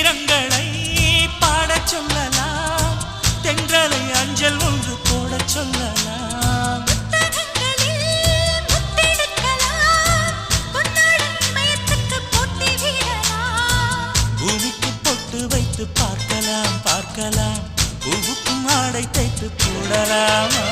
கீதங்களை பாடச் சொல்லலாம், தென்றலை அஞ்சல் ஒன்று போடச் சொல்லலாம். பூமிக்கு பொட்டு வைத்து பார்க்கலாம் பார்க்கலாம், பூவுக்கும் ஆடை தைத்து போடலாமா?